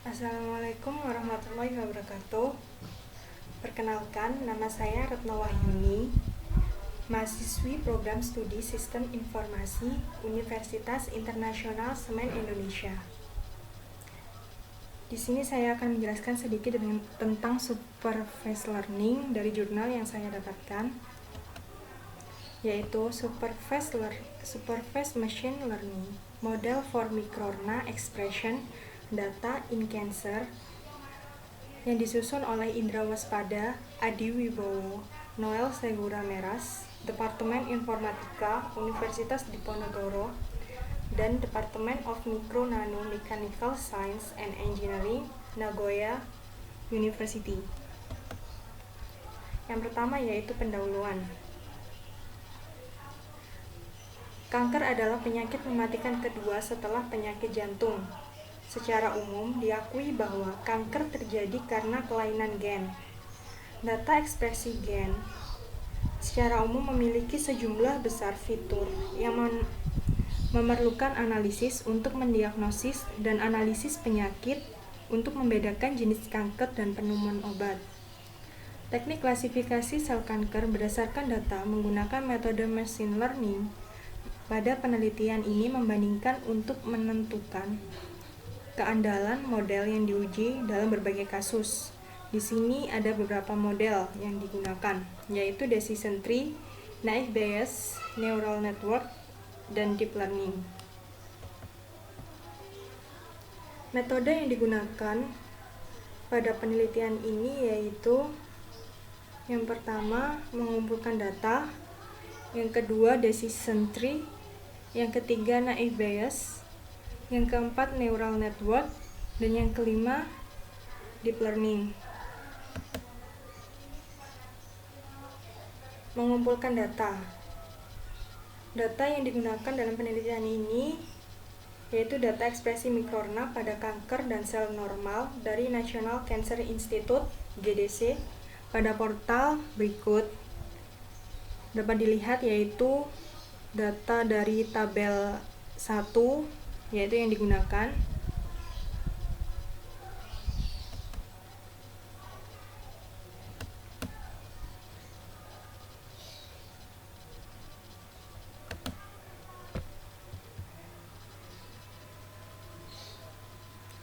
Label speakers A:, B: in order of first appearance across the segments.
A: Assalamualaikum warahmatullahi wabarakatuh. Perkenalkan, nama saya Retno Wahyuni, mahasiswi Program Studi Sistem Informasi Universitas Internasional Semen Indonesia. Di sini saya akan menjelaskan sedikit tentang Supervised Learning dari jurnal yang saya dapatkan, yaitu Supervised Machine Learning, Model for MicroRNA Expression Data in Cancer, yang disusun oleh Indra Waspada, Adi Wibowo, Noel Segura Meras, Departemen Informatika Universitas Diponegoro, dan Departemen of Micro Nano Mechanical Science and Engineering, Nagoya University. Yang pertama yaitu pendahuluan. Kanker adalah penyakit mematikan kedua setelah penyakit jantung. Secara umum, diakui bahwa kanker terjadi karena kelainan gen. Data ekspresi gen secara umum memiliki sejumlah besar fitur yang memerlukan analisis untuk mendiagnosis dan analisis penyakit untuk membedakan jenis kanker dan penemuan obat. Teknik klasifikasi sel kanker berdasarkan data menggunakan metode machine learning. Pada penelitian ini membandingkan untuk menentukan keandalan model yang diuji dalam berbagai kasus. Di sini ada beberapa model yang digunakan, yaitu decision tree, naive Bayes, neural network, dan deep learning. Metode yang digunakan pada penelitian ini yaitu yang pertama mengumpulkan data, yang kedua decision tree, yang ketiga naive Bayes, yang keempat neural network, dan yang kelima deep learning. Mengumpulkan data. Data yang digunakan dalam penelitian ini yaitu data ekspresi mikrorna pada kanker dan sel normal dari National Cancer Institute (GDC) pada portal berikut. Dapat dilihat yaitu data dari tabel 1 yaitu yang digunakan.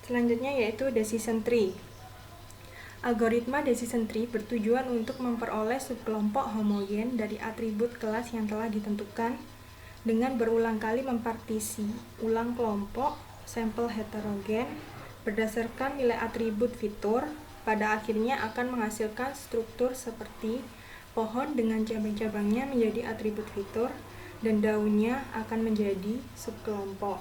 A: Selanjutnya yaitu decision tree. Algoritma decision tree bertujuan untuk memperoleh subkelompok homogen dari atribut kelas yang telah ditentukan dengan berulang kali mempartisi ulang kelompok sampel heterogen berdasarkan nilai atribut fitur. Pada akhirnya akan menghasilkan struktur seperti pohon dengan cabang-cabangnya menjadi atribut fitur dan daunnya akan menjadi subkelompok.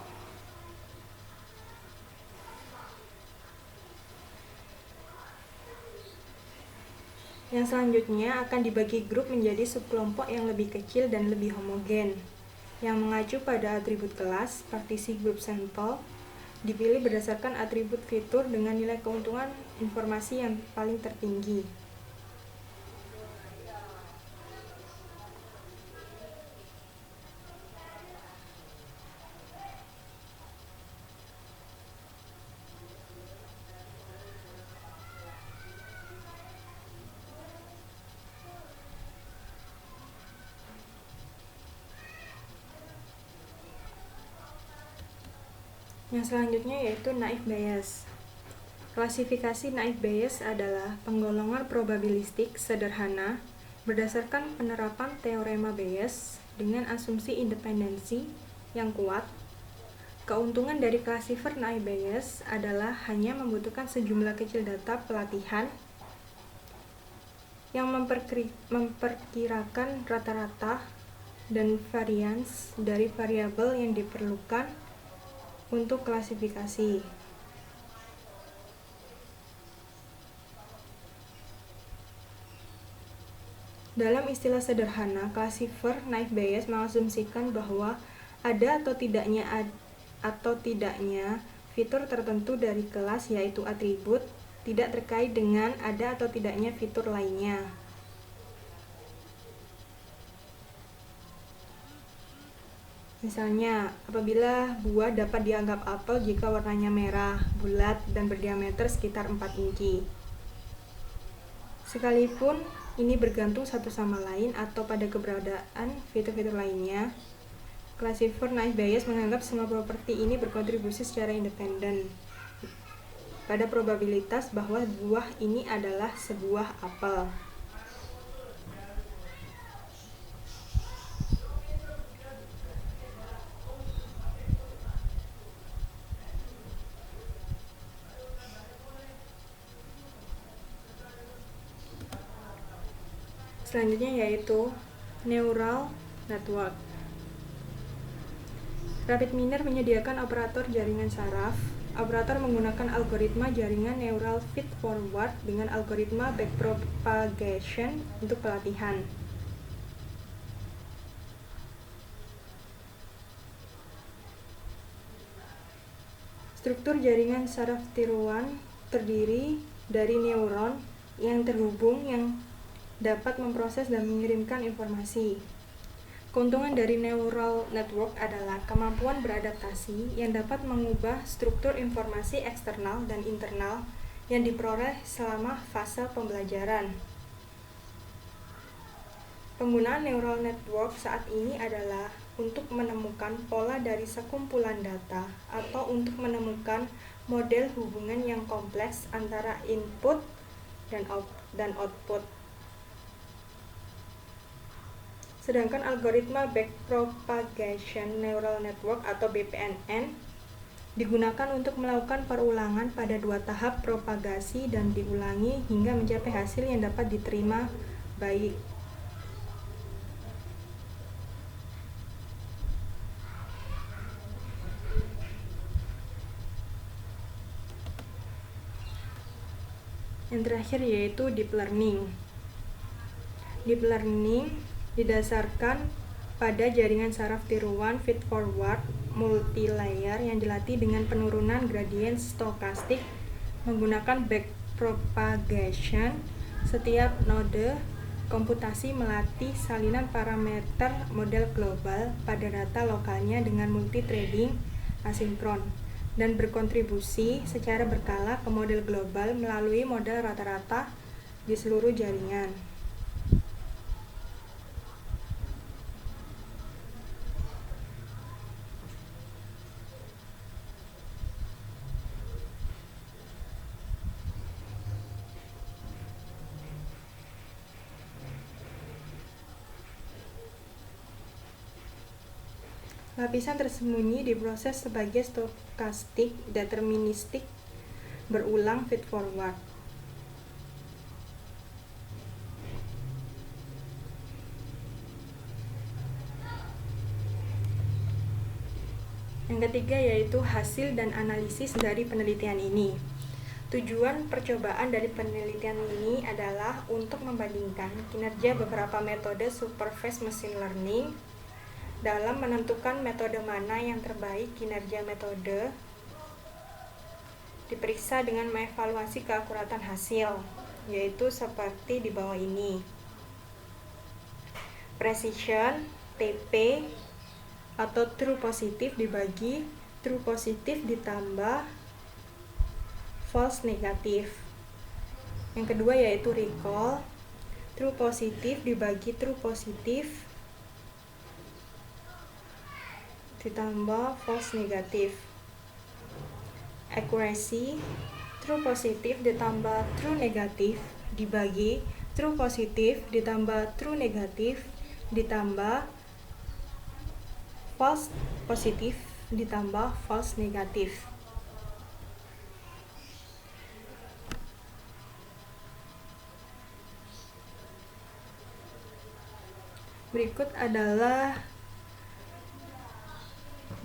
A: Yang selanjutnya akan dibagi grup menjadi subkelompok yang lebih kecil dan lebih homogen. Yang mengacu pada atribut kelas, partisi grup sampel dipilih berdasarkan atribut fitur dengan nilai keuntungan informasi yang paling tertinggi. Yang selanjutnya yaitu naive Bayes. Klasifikasi naive Bayes adalah penggolongan probabilistik sederhana berdasarkan penerapan teorema Bayes dengan asumsi independensi yang kuat. Keuntungan dari classifier naive Bayes adalah hanya membutuhkan sejumlah kecil data pelatihan yang memperkirakan rata-rata dan varians dari variabel yang diperlukan untuk klasifikasi. Dalam istilah sederhana, classifier naive Bayes mengasumsikan bahwa ada atau tidaknya fitur tertentu dari kelas yaitu atribut tidak terkait dengan ada atau tidaknya fitur lainnya. Misalnya, apabila buah dapat dianggap apel jika warnanya merah, bulat, dan berdiameter sekitar 4 inci. Sekalipun ini bergantung satu sama lain atau pada keberadaan fitur-fitur lainnya, Classifier Naive Bayes menganggap semua properti ini berkontribusi secara independen pada probabilitas bahwa buah ini adalah sebuah apel. Selanjutnya yaitu Neural Network. RapidMiner menyediakan operator jaringan saraf. Operator menggunakan algoritma jaringan neural feed-forward dengan algoritma backpropagation untuk pelatihan. Struktur jaringan saraf tiruan terdiri dari neuron yang terhubung yang dapat memproses dan mengirimkan informasi. Keuntungan dari neural network adalah kemampuan beradaptasi yang dapat mengubah struktur informasi eksternal dan internal yang diperoleh selama fase pembelajaran. Penggunaan neural network saat ini adalah untuk menemukan pola dari sekumpulan data atau untuk menemukan model hubungan yang kompleks antara input dan output. Sedangkan algoritma backpropagation neural network atau BPNN digunakan untuk melakukan perulangan pada 2 tahap propagasi dan diulangi hingga mencapai hasil yang dapat diterima baik. Yang terakhir yaitu deep learning. Deep learning didasarkan pada jaringan saraf tiruan feed-forward multilayer yang dilatih dengan penurunan gradien stokastik menggunakan backpropagation. Setiap node komputasi melatih salinan parameter model global pada data lokalnya dengan multithreading asinkron dan berkontribusi secara berkala ke model global melalui model rata-rata di seluruh jaringan. Lapisan tersembunyi diproses sebagai stokastik deterministik berulang feed-forward. Yang ketiga yaitu hasil dan analisis dari penelitian ini. Tujuan percobaan dari penelitian ini adalah untuk membandingkan kinerja beberapa metode supervised machine learning dalam menentukan metode mana yang terbaik. Kinerja metode diperiksa dengan mengevaluasi keakuratan hasil, yaitu seperti di bawah ini. Precision, TP, atau true positif dibagi true positif ditambah false negatif. Yang kedua yaitu recall, true positif dibagi true positif ditambah false negatif. Accuracy, true positif ditambah true negatif dibagi true positif ditambah true negatif ditambah false positif ditambah false negatif. Berikut adalah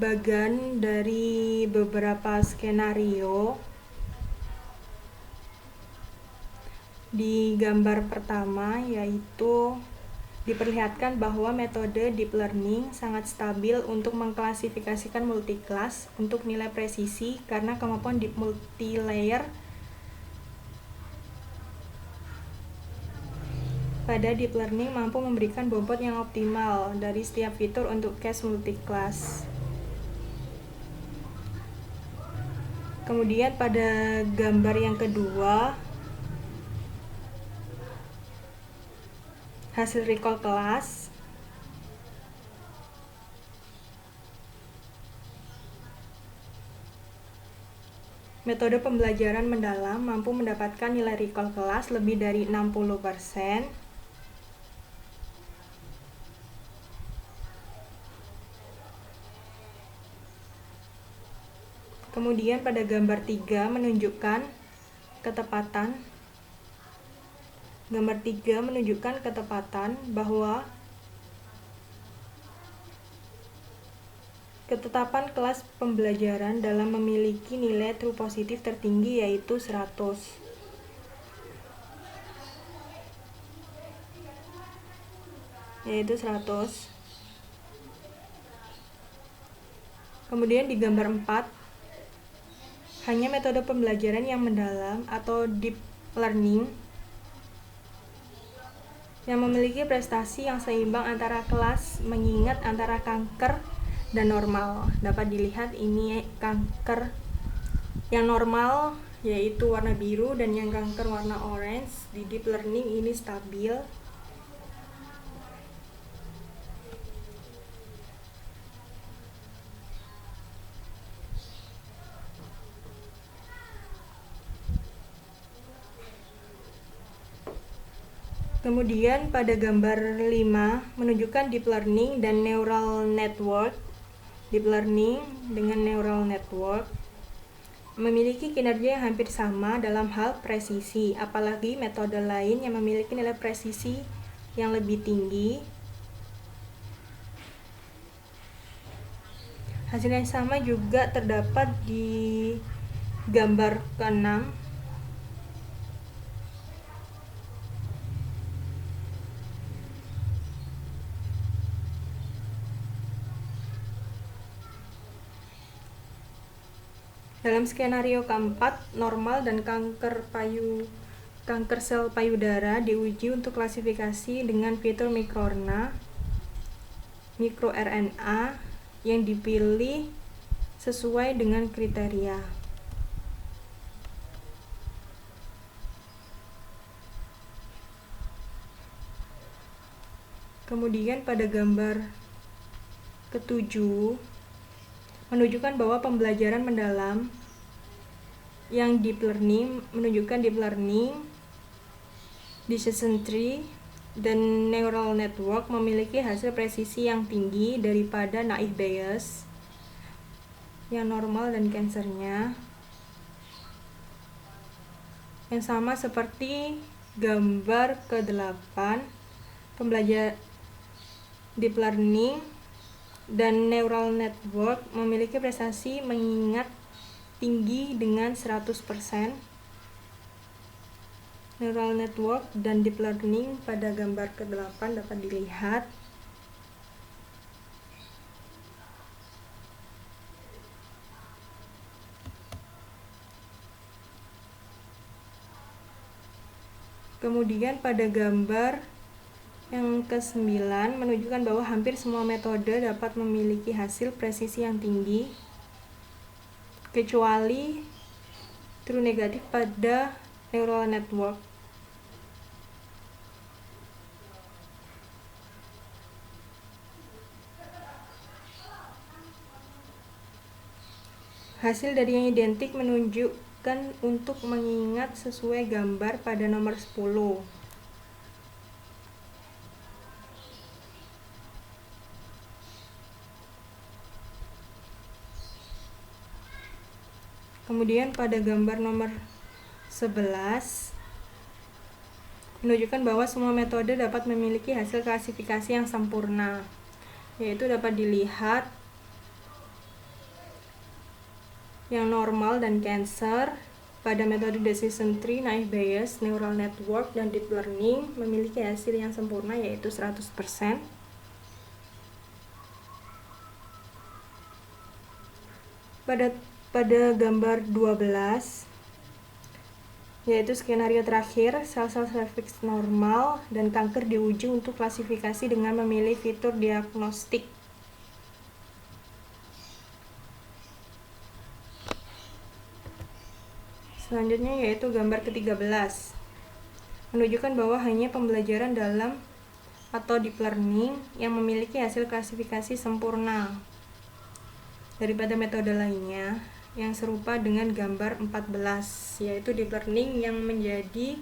A: bagian dari beberapa skenario. Di gambar pertama yaitu diperlihatkan bahwa metode deep learning sangat stabil untuk mengklasifikasikan multiclass untuk nilai presisi karena kemampuan deep multilayer pada deep learning mampu memberikan bobot yang optimal dari setiap fitur untuk cache multiclass. Kemudian pada gambar yang kedua, hasil recall kelas. Metode pembelajaran mendalam mampu mendapatkan nilai recall kelas lebih dari 60%. Kemudian pada gambar 3 menunjukkan ketepatan. Gambar 3 menunjukkan ketepatan bahwa ketetapan kelas pembelajaran dalam memiliki nilai true positif tertinggi yaitu 100. Kemudian di gambar 4, hanya metode pembelajaran yang mendalam atau deep learning yang memiliki prestasi yang seimbang antara kelas mengingat antara kanker dan normal. Dapat dilihat ini kanker yang normal yaitu warna biru dan yang kanker warna orange. Di deep learning ini stabil. Kemudian pada gambar 5 menunjukkan deep learning dan neural network. Deep learning dengan neural network memiliki kinerja yang hampir sama dalam hal presisi, apalagi metode lain yang memiliki nilai presisi yang lebih tinggi. Hasil yang sama juga terdapat di gambar ke-6. Dalam skenario keempat, normal dan kanker sel payudara diuji untuk klasifikasi dengan fitur mikroRNA yang dipilih sesuai dengan kriteria. Kemudian pada gambar ke-7 menunjukkan bahwa pembelajaran mendalam yang deep learning menunjukkan deep learning, decision tree, dan neural network memiliki hasil presisi yang tinggi daripada naive Bayes yang normal dan cancernya yang sama seperti gambar ke-8. Pembelajaran deep learning dan neural network memiliki prestasi mengingat tinggi dengan 100%. Neural network dan deep learning pada gambar ke-8 dapat dilihat. Kemudian pada gambar yang ke-9 menunjukkan bahwa hampir semua metode dapat memiliki hasil presisi yang tinggi, kecuali true negatif pada neural network. Hasil dari yang identik menunjukkan untuk mengingat sesuai gambar pada nomor 10. Kemudian pada gambar nomor 11 menunjukkan bahwa semua metode dapat memiliki hasil klasifikasi yang sempurna, yaitu dapat dilihat yang normal dan cancer. Pada metode decision tree, naive Bayes, neural network, dan deep learning memiliki hasil yang sempurna yaitu 100%. Pada gambar 12 yaitu skenario terakhir, sel-sel serviks normal dan kanker diuji untuk klasifikasi dengan memilih fitur diagnostik. Selanjutnya yaitu gambar ke-13, menunjukkan bahwa hanya pembelajaran dalam atau deep learning yang memiliki hasil klasifikasi sempurna daripada metode lainnya yang serupa dengan gambar 14, yaitu deep learning yang menjadi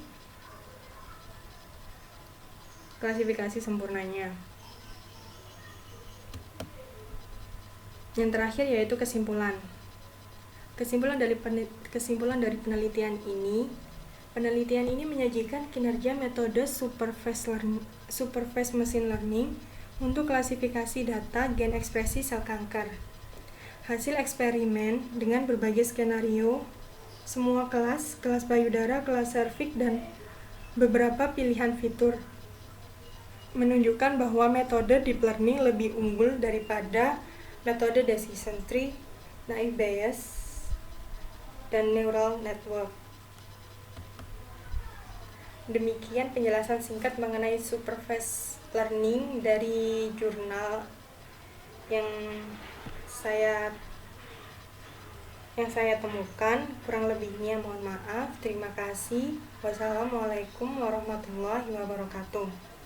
A: klasifikasi sempurnanya. Yang terakhir yaitu kesimpulan. Kesimpulan dari penelitian ini menyajikan kinerja metode supervised machine learning untuk klasifikasi data gen ekspresi sel kanker. Hasil eksperimen dengan berbagai skenario, semua kelas payudara, kelas serviks, dan beberapa pilihan fitur menunjukkan bahwa metode deep learning lebih unggul daripada metode decision tree, naive Bayes, dan neural network. Demikian penjelasan singkat mengenai supervised learning dari jurnal yang saya temukan. Kurang lebihnya mohon maaf. Terima kasih. Wassalamualaikum warahmatullahi wabarakatuh.